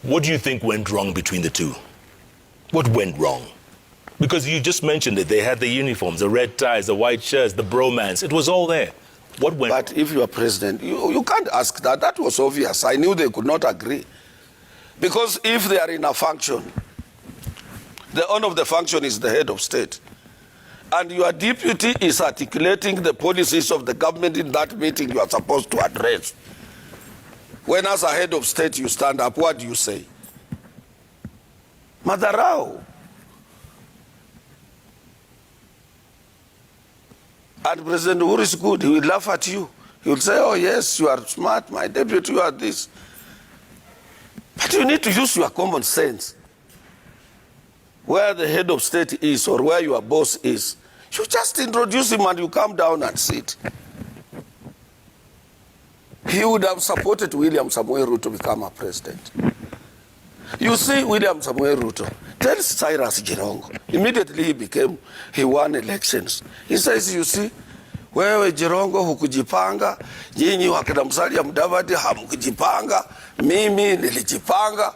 What do you think went wrong between the two? What went wrong? Because you just mentioned it. They had the uniforms, the red ties, the white shirts, the bromance. It was all there. What went wrong? But if you are president, you can't ask that. That was obvious. I knew they could not agree. Because if they are in a function, the owner of the function is the head of state. And your deputy is articulating the policies of the government in that meeting you are supposed to address. When as a head of state you stand up, what do you say? Madharau. And President Uhuru is good. He will laugh at you. He will say, oh yes, you are smart, my deputy, you are this. But you need to use your common sense. Where the head of state is or where your boss is, you just introduce him and you come down and sit. He would have supported William Samoei Ruto to become a president. You see, William Samoei Ruto tells Cyrus Jirongo, immediately he won elections. He says, you see, wewe Jirongo hukujipanga, nyinyi wakina Musalia Mudavadi hamkujipanga, mimi nilijipanga.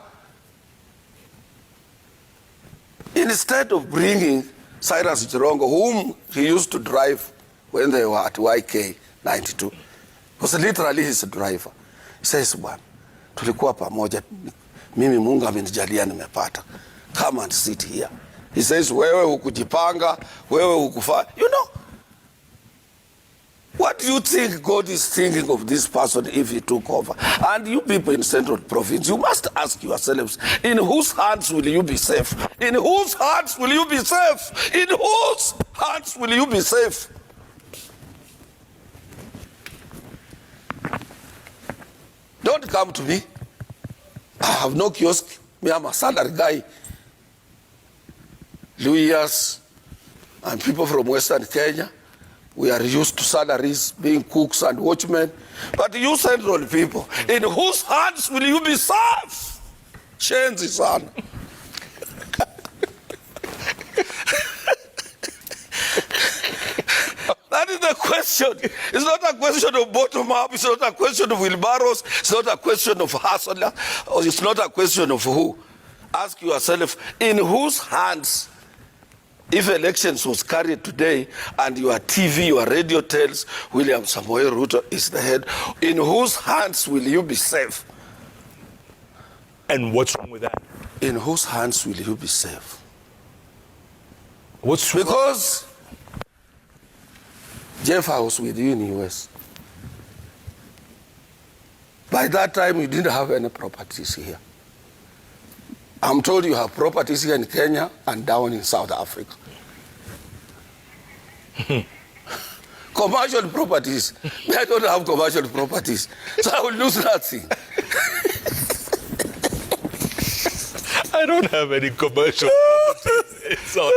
Instead of bringing Cyrus Jirongo, whom he used to drive when they were at YK 92, was literally his driver. He says, bwana, tulikuwa pamoja, mimi Mungu amenijalia nimepata. Come and sit here. He says, wewe hukujipanga, wewe hukufanya. You know, what do you think God is thinking of this person if he took over? And you people in Central Province, you must ask yourselves, in whose hands will you be safe? In whose hands will you be safe? In whose hands will you be safe? Don't come to me. I have no kiosk. Me, I'm a salary guy. Lawyers and people from Western Kenya, we are used to salaries, being cooks and watchmen. But you Central people, in whose hands will you be safe? Shenzi sana. That is the question. It's not a question of bottom up. It's not a question of wheelbarrows. It's not a question of hustler. Or it's not a question of who. Ask yourself, in whose hands, if elections was carried today and your TV, your radio tells William Samoei Ruto is the head, in whose hands will you be safe? And what's wrong with that? In whose hands will you be safe? What's wrong? Because Jeff, I was with you in the US. By that time, you didn't have any properties here. I'm told you have properties here in Kenya and down in South Africa. Commercial properties. I don't have commercial properties, so I will lose nothing. I don't have any commercial properties. It's all